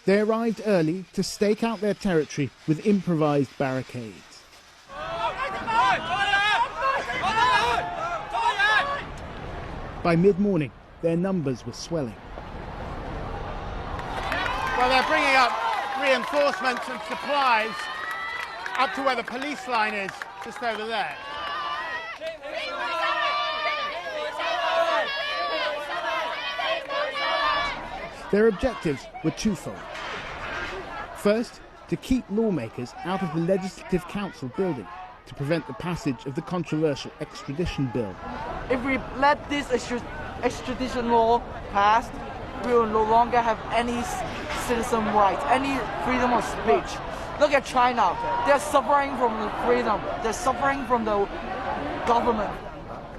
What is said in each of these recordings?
They arrived early to stake out their territory with improvised barricades. By mid-morning, their numbers were swelling. Well, they're bringing up reinforcements and supplies up to where the police line is, just over there. Their objectives were twofold. First, to keep lawmakers out of the Legislative Council building to prevent the passage of the controversial extradition bill. If we let this extradition law pass, we will no longer have any citizen rights, any freedom of speech. Look at China. They're suffering from the freedom. They're suffering from the government.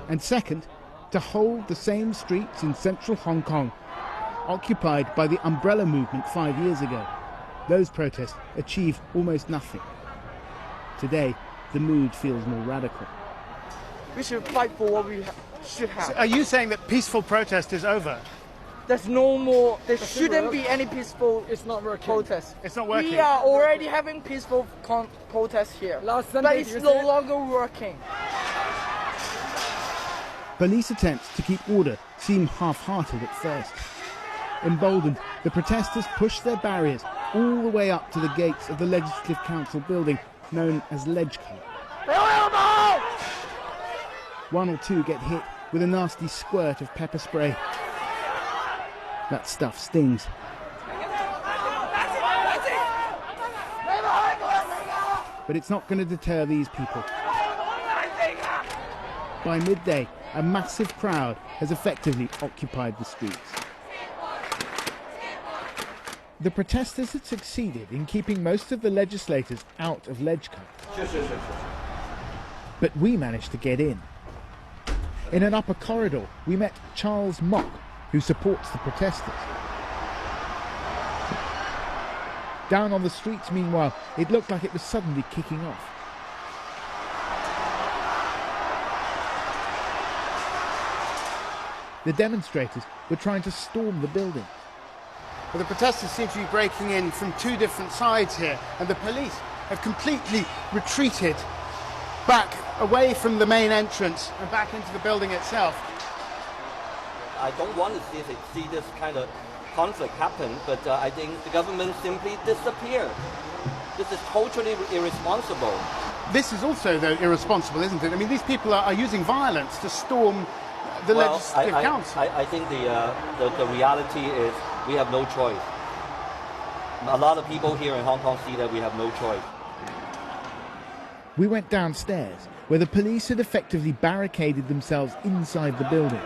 And second, to hold the same streets in central Hong Kong occupied by the umbrella movement 5 years ago. Those protests achieved almost nothing. Today, the mood feels more radical. We should fight for what we should have. So are you saying that peaceful protest is over? There's no more. There shouldn't be any peaceful protest. It's not working. We are already having peaceful protests here, but it's no longer working. Police attempts to keep order seemed half-hearted at first. Emboldened, the protesters pushed their barriers all the way up to the gates of the Legislative Council building, known as Legco. One or two get hit with a nasty squirt of pepper spray. That stuff stings. But it's not going to deter these people. By midday, a massive crowd has effectively occupied the streets. The protesters had succeeded in keeping most of the legislators out of Legco. But we managed to get in. In an upper corridor, we met Charles Mock, who supports the protesters. Down on the streets, meanwhile, it looked like it was suddenly kicking off. The demonstrators were trying to storm the building. Well, the protesters seem to be breaking in from two different sides here, and the police have completely retreated back away from the main entrance and back into the building itself. I don't want to see this kind of conflict happen, but I think the government simply disappeared. This is totally irresponsible. This is also, though, irresponsible, isn't it? I mean, these people are using violence to storm the Legislative Council. I think the reality is we have no choice. A lot of people here in Hong Kong see that we have no choice. We went downstairs, where the police had effectively barricaded themselves inside the building.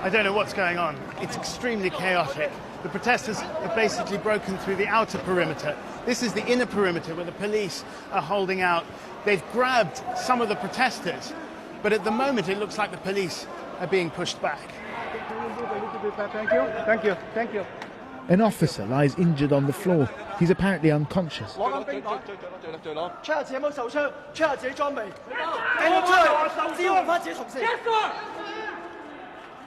I don't know what's going on. It's extremely chaotic. The protesters have basically broken through the outer perimeter. This is the inner perimeter where the police are holding out. They've grabbed some of the protesters, but at the moment it looks like the police are being pushed back. Thank you. An officer lies injured on the floor. He's apparently unconscious.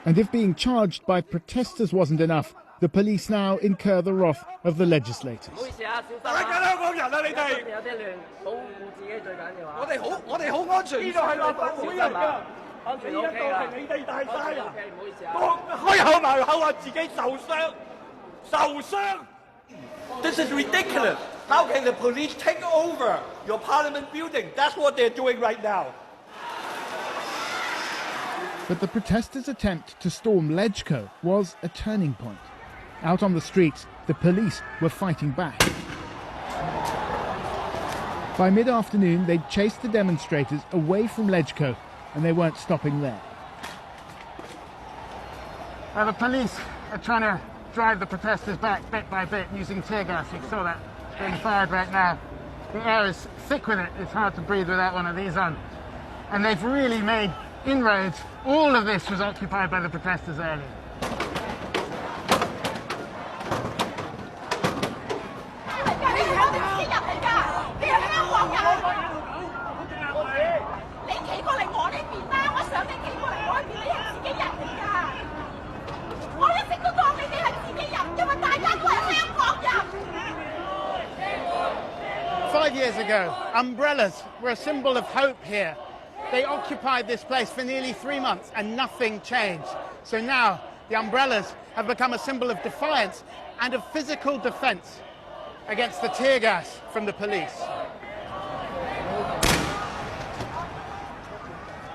And if being charged by protesters wasn't enough, the police now incur the wrath of the legislators. This is ridiculous. How can the police take over your parliament building? That's what they're doing right now. But the protesters' attempt to storm Legco was a turning point. Out on the streets, the police were fighting back. By mid-afternoon, they'd chased the demonstrators away from Legco, and they weren't stopping there. The police are trying to drive the protesters back bit by bit using tear gas. You saw that being fired right now. The air is thick with it. It's hard to breathe without one of these on. And they've really made inroads. All of this was occupied by the protesters earlier. ago, umbrellas were a symbol of hope here. They occupied this place for nearly 3 months and nothing changed. So now the umbrellas have become a symbol of defiance and of physical defence against the tear gas from the police.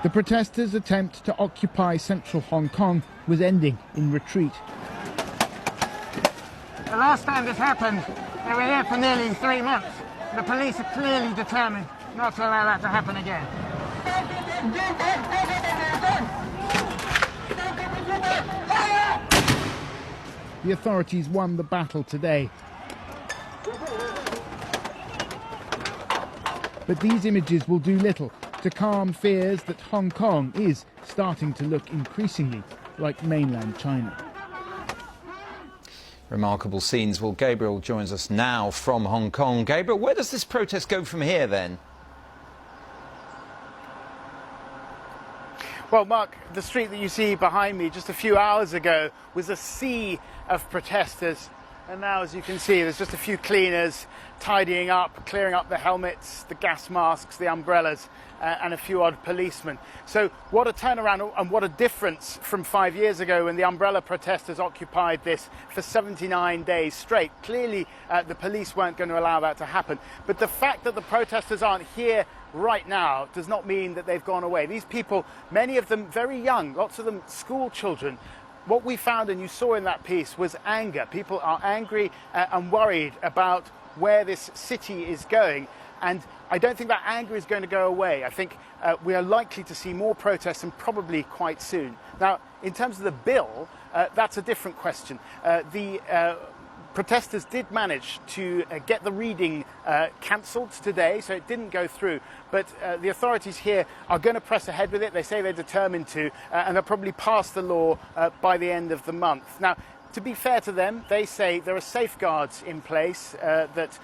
The protesters' attempt to occupy central Hong Kong was ending in retreat. The last time this happened, they were here for nearly 3 months. The police are clearly determined not to allow that to happen again. The authorities won the battle today. But these images will do little to calm fears that Hong Kong is starting to look increasingly like mainland China. Remarkable scenes. Well, Gabriel joins us now from Hong Kong. Gabriel, where does this protest go from here then? Well, Mark, the street that you see behind me just a few hours ago was a sea of protesters. And now, as you can see, there's just a few cleaners tidying up, clearing up the helmets, the gas masks, the umbrellas, and a few odd policemen. So what a turnaround and what a difference from 5 years ago when the umbrella protesters occupied this for 79 days straight. Clearly, the police weren't going to allow that to happen. But the fact that the protesters aren't here right now does not mean that they've gone away. These people, many of them very young, lots of them school children. What we found, and you saw in that piece, was anger. People are angry and worried about where this city is going. And I don't think that anger is going to go away. I think we are likely to see more protests, and probably quite soon. Now, in terms of the bill, that's a different question. The protesters did manage to get the reading cancelled today, so it didn't go through. But the authorities here are going to press ahead with it. They say they're determined to, and they'll probably pass the law by the end of the month. Now, to be fair to them, they say there are safeguards in place, that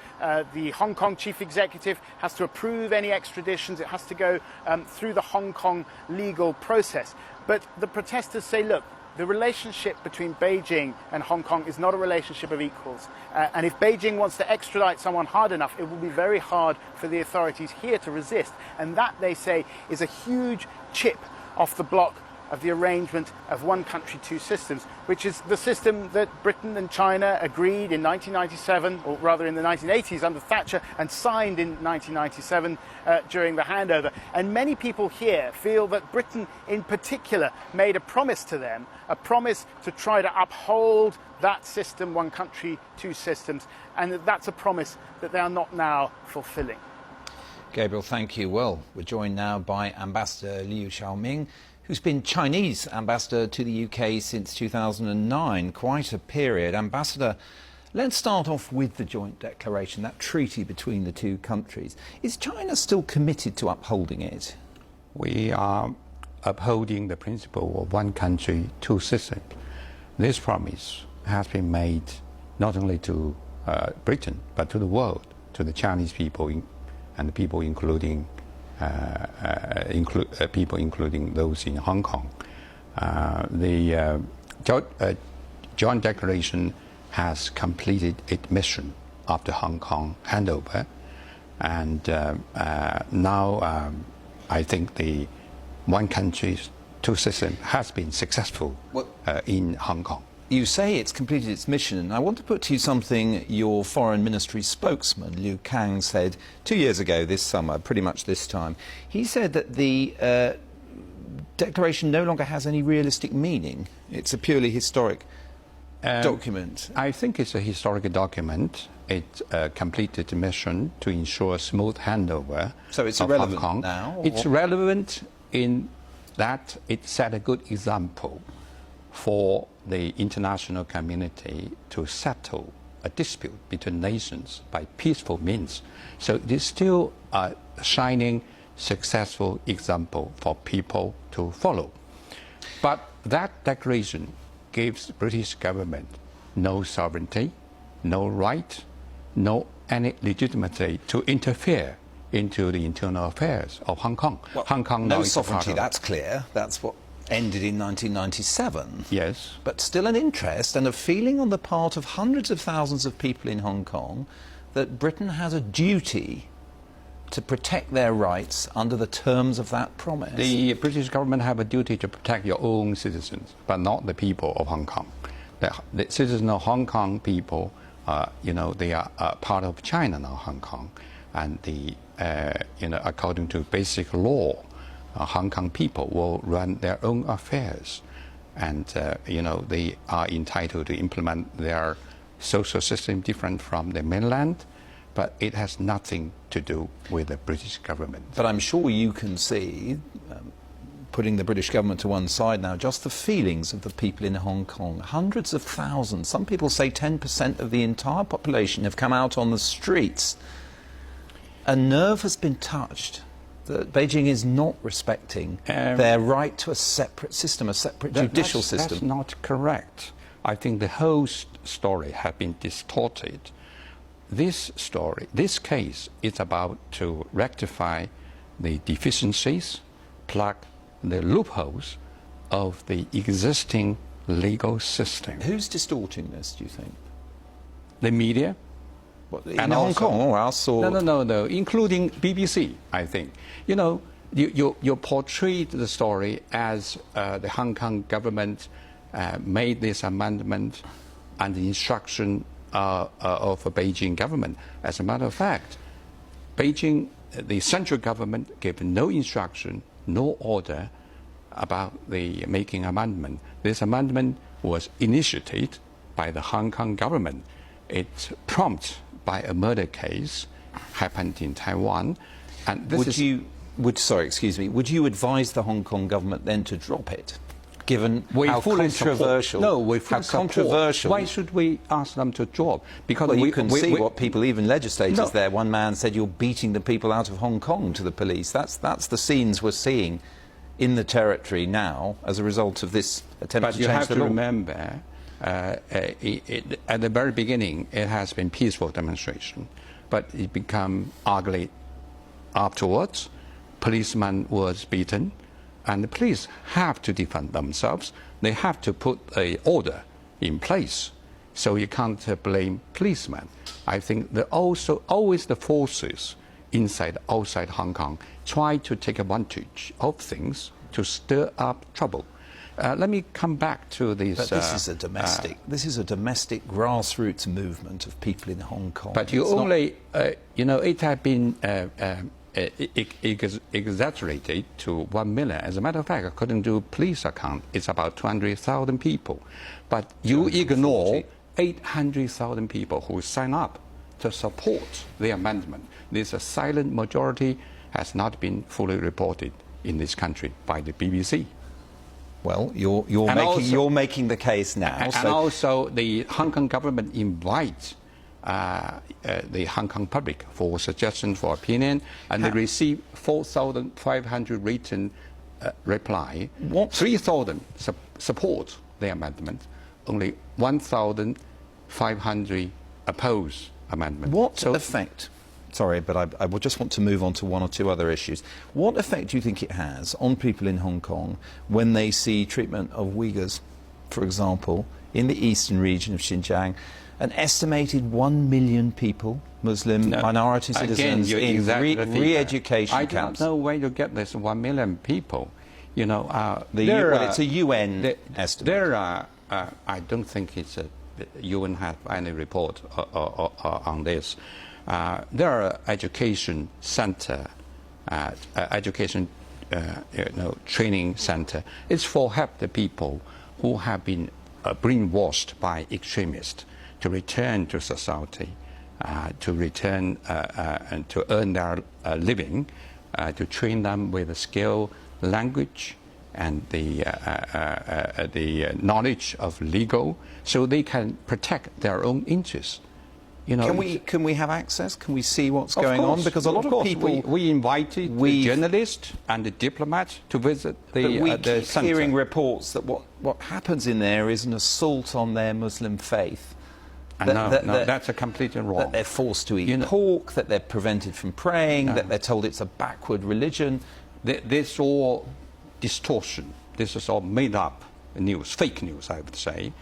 the Hong Kong chief executive has to approve any extraditions. It has to go through the Hong Kong legal process. But the protesters say, look, the relationship between Beijing and Hong Kong is not a relationship of equals. And if Beijing wants to extradite someone hard enough, it will be very hard for the authorities here to resist. And that, they say, is a huge chip off the block of the arrangement of one country, two systems, which is the system that Britain and China agreed in 1997, or rather in the 1980s under Thatcher, and signed in 1997 during the handover. And many people here feel that Britain in particular made a promise to them, a promise to try to uphold that system, one country, two systems, and that's a promise that they are not now fulfilling. Gabriel, thank you. Well, we're joined now by Ambassador Liu Xiaoming, who's been Chinese ambassador to the UK since 2009, quite a period. Ambassador, let's start off with the joint declaration, that treaty between the two countries. Is China still committed to upholding it? We are upholding the principle of one country, two systems. This promise has been made not only to Britain, but to the world, to the Chinese people and the people including people including those in Hong Kong. The joint declaration has completed its mission after Hong Kong handover, and now I think the one country, two systems has been successful in Hong Kong. You say it's completed its mission, and I want to put to you something your foreign ministry spokesman, Liu Kang, said 2 years ago this summer, pretty much this time. He said that the declaration no longer has any realistic meaning. It's a purely historic document. I think it's a historic document. It completed the mission to ensure smooth handover. So it's of irrelevant Hong Kong. now? It's relevant in that it set a good example for the international community to settle a dispute between nations by peaceful means. So it is still a shining, successful example for people to follow. But that declaration gives the British government no sovereignty, no right, no any legitimacy to interfere into the internal affairs of Hong Kong. Well, Hong Kong no now is a part sovereignty, of- that's clear. That's what ended in 1997. Yes. But still an interest and a feeling on the part of hundreds of thousands of people in Hong Kong that Britain has a duty to protect their rights under the terms of that promise? The British government have a duty to protect your own citizens, but not the people of Hong Kong. The citizens of Hong Kong people, they are part of China now, Hong Kong, and according to basic law, Hong Kong people will run their own affairs, and they are entitled to implement their social system different from the mainland. But it has nothing to do with the British government. But I'm sure you can see, putting the British government to one side now, just the feelings of the people in Hong Kong. Hundreds of thousands, some people say 10% of the entire population have come out on the streets. A nerve has been touched that Beijing is not respecting their right to a separate system, a separate judicial system. That's not correct. I think the whole story has been distorted. This case is about to rectify the deficiencies, plug the loopholes of the existing legal system. Who's distorting this, do you think? The media. In Hong Kong? I saw... No, including BBC, I think. You portrayed the story as the Hong Kong government made this amendment and the instruction of the Beijing government. As a matter of fact, Beijing, the central government gave no instruction, no order about the making amendment. This amendment was initiated by the Hong Kong government. It's prompted by a murder case happened in Taiwan. And this would you advise the Hong Kong government then to drop it? Given how controversial. Controversial. Why should we ask them to drop? Because you can see what people, even legislators there. One man said, "You're beating the people out of Hong Kong," to the police. That's the scenes we're seeing in the territory now as a result of this attempt to change the law. But you have to remember, at the very beginning, it has been peaceful demonstration, but it became ugly afterwards. Policeman was beaten. And the police have to defend themselves. They have to put an order in place. So you can't blame policemen. I think that also always the forces inside, outside Hong Kong try to take advantage of things to stir up trouble. Let me come back to this. But this is a domestic grassroots movement of people in Hong Kong. But you only, it had been exaggerated to 1 million. As a matter of fact, according to police account, it's about 200,000 people. But you ignore 800,000 people who sign up to support the amendment. This silent majority has not been fully reported in this country by the BBC. Well, you're making the case now. And also the Hong Kong government invites the Hong Kong public for suggestions, for opinion, and they received 4,500 written reply. 3,000 support the amendment. Only 1,500 oppose amendment. What effect? Sorry, but I would just want to move on to one or two other issues. What effect do you think it has on people in Hong Kong when they see treatment of Uyghurs, for example, in the eastern region of Xinjiang? An estimated 1 million people, Muslim minority citizens, in re-education camps. I don't know where you get this 1 million people. It's a UN estimate. I don't think it's UN have any report on this. There are education center, training center. It's for help the people who have been brainwashed by extremists to return to society, to return and to earn their living, to train them with the skill, language, and the knowledge of legal, so they can protect their own interests. Can we have access? Can we see what's going on? Because a lot of people we invited the journalists and the diplomats to visit the center. Hearing reports that what happens in there is an assault on their Muslim faith. No, that's completely wrong. That they're forced to eat pork, that they're prevented from praying, that they're told it's a backward religion. This is all distortion. This is all made up news, fake news, I would say.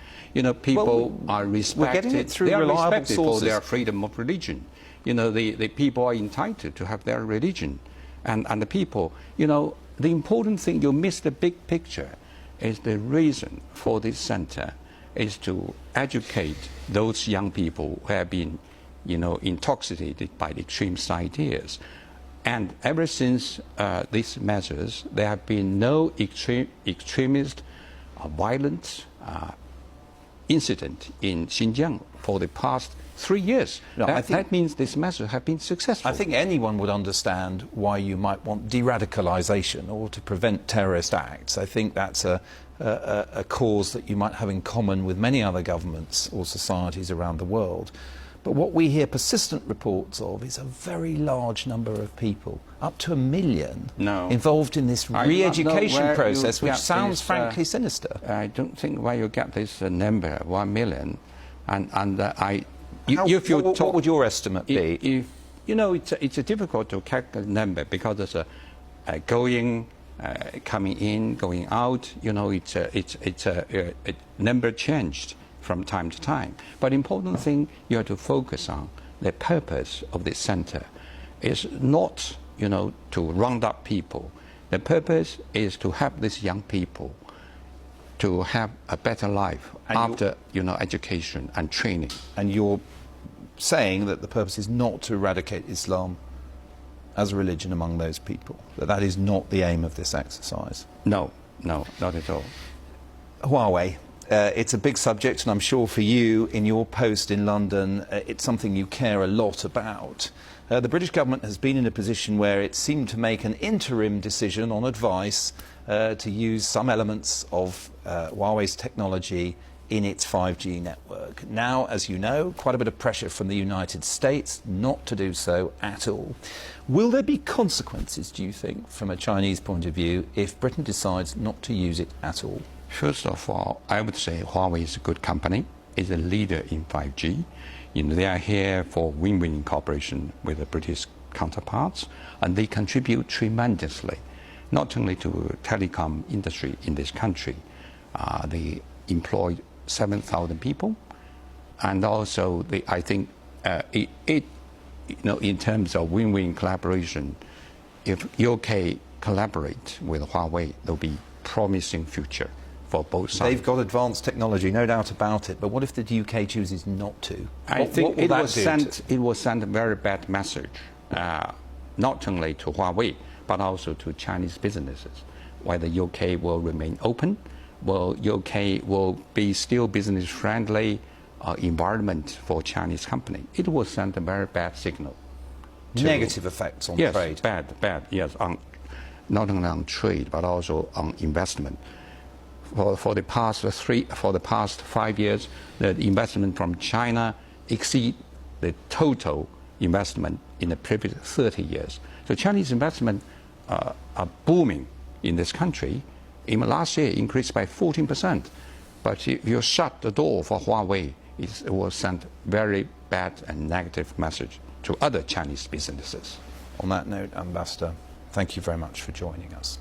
People are respected. We're getting it through they are reliable respected sources. for their freedom of religion. the people are entitled to have their religion. And the people, the important thing, you miss the big picture, is the reason for this center is to educate those young people who have been, intoxicated by the extremist ideas. And ever since these measures, there have been no extremist, violent incident in Xinjiang for the past 3 years. No, that means these measures have been successful. I think anyone would understand why you might want de-radicalisation or to prevent terrorist acts. I think that's a cause that you might have in common with many other governments or societies around the world. But what we hear persistent reports of is a very large number of people, up to 1 million, involved in this re-education process, which sounds frankly sinister. I don't think where you get this number, 1 million. What would your estimate be? It's difficult to calculate a number because there's a going, coming in, going out. It's a number changed from time to time. But the important thing you have to focus on, the purpose of this center is not, to round up people. The purpose is to help these young people to have a better life after, education and training. And you're saying that the purpose is not to eradicate Islam as a religion among those people, that is not the aim of this exercise? No, not at all. Huawei. It's a big subject, and I'm sure for you, in your post in London, it's something you care a lot about. The British government has been in a position where it seemed to make an interim decision on advice to use some elements of Huawei's technology in its 5G network. Now, as you know, quite a bit of pressure from the United States not to do so at all. Will there be consequences, do you think, from a Chinese point of view, if Britain decides not to use it at all? First of all, I would say Huawei is a good company, is a leader in 5G. They are here for win-win cooperation with the British counterparts, and they contribute tremendously, not only to telecom industry in this country. They employ 7,000 people, and also I think in terms of win-win collaboration, if UK collaborate with Huawei, there'll be promising future for both sides. They've got advanced technology, no doubt about it, but what if the UK chooses not to? I think it will send a very bad message, not only to Huawei, but also to Chinese businesses, where the UK will remain open, will UK will be still business-friendly environment for Chinese company. It will send a very bad signal. Negative effects on trade. Yes, bad, yes, not only on trade, but also on investment. For the past 5 years, the investment from China exceed the total investment in the previous 30 years. So Chinese investment are booming in this country. Even last year, increased by 14%. But if you shut the door for Huawei, it will send very bad and negative message to other Chinese businesses. On that note, Ambassador, thank you very much for joining us.